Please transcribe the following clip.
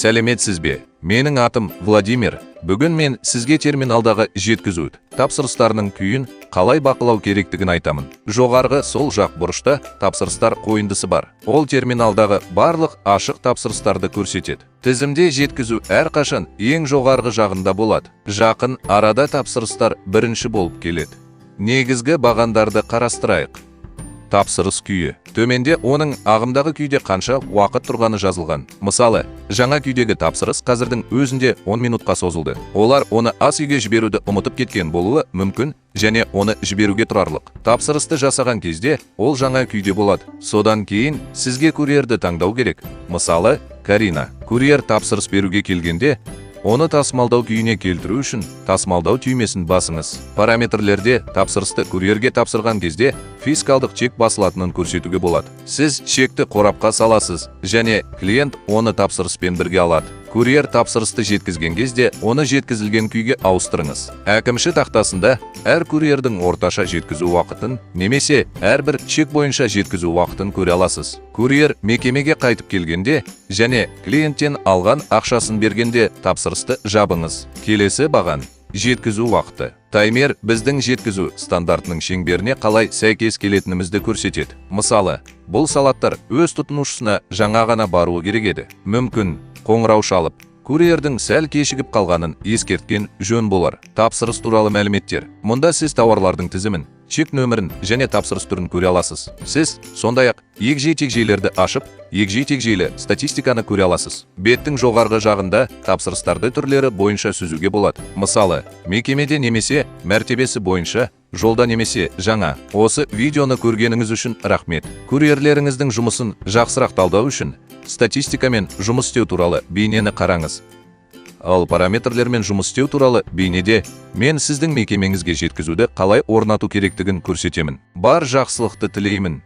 Сәлеметсіз бе? Менің атым Владимир. Бүгін мен сізге терминалдағы жеткізу тапсырыстарының күйін қалай бақылау керектігін айтамын. Жоғарғы сол жақ бұрышта тапсырыстар қойындысы бар. Ол терминалдағы барлық ашық тапсырыстарды көрсетеді. Тізімде жеткізу әрқашан ең жоғарғы жағында болады. Жақын арада тапсырыстар бірінші болып келеді. Негізгі бағандарды қарастырайық. Тапсырыс күйі. Төменде оның ағымдағы күйде қанша уақыт тұрғаны жазылған. Мысалы, жаңа күйдегі тапсырыс қазірдің өзінде 10 минутқа созылды. Олар оны ас үйге жіберуді ұмытып кеткен болуы мүмкін және оны жіберуге тұрарлық. Тапсырысты жасаған кезде ол жаңа күйде болады. Содан кейін сізге курьерді таңдау керек. Мысалы, Карина. Курьер тапсырыс беруге келгенде, оны тасымалдау күйіне келтіру үшін тасымалдау түймесін басыңыз. Параметрлерде тапсырысты курьерге тапсырған кезде фискалдық чек басылатынын көрсетуге болады. Сіз чекті қорапқа саласыз және клиент оны тапсырыспен бірге алады. Курьер тапсырысты жеткізген кезде оны жеткізілген күйге ауыстырыңыз. Әкімші тақтасында әр курьердің орташа жеткізу уақытын немесе әрбір чек бойынша жеткізу уақытын көре аласыз. Курьер мекемеге қайтып келгенде және клиенттен алған ақшасын бергенде тапсырысты жабыңыз. Келесі баған. Жеткізу уақыты. Таймер біздің жеткізу стандартының шеңберіне қалай сәйкес келетінімізді көрсетеді. Мысалы, бұл салаттар өз тұтынушысына жаңа ғана баруы керек еді. Мүмкін қоңырау шалып, курьердің сәл кешігіп қалғанын ескерткен жөн болар. Тапсырыс туралы мәліметтер. Мұнда сіз тауарлардың тізімін, чек нөмірін және тапсырыс түрін көре аласыз. Сіз сондай-ақ егжей-тегжейлерді ашып, егжей-тегжейлі статистиканы көре аласыз. Беттің жоғарғы жағында тапсырыстарды түрлері бойынша сүзуге болады. Мысалы, мекемеде немесе мәртебесі бойынша, жолда немесе жаңа. Осы видеоны көргеніңіз үшін рахмет. Курьерлеріңіздің жұмысын жақсырақ талдау үшін статистикамен жұмыс істеу туралы бейнені қараңыз. Ал параметрлермен жұмыс істеу туралы бейнеде мен сіздің мекемеңізге жеткізуді қалай орнату керектігін көрсетемін. Бар жақсылықты тілеймін.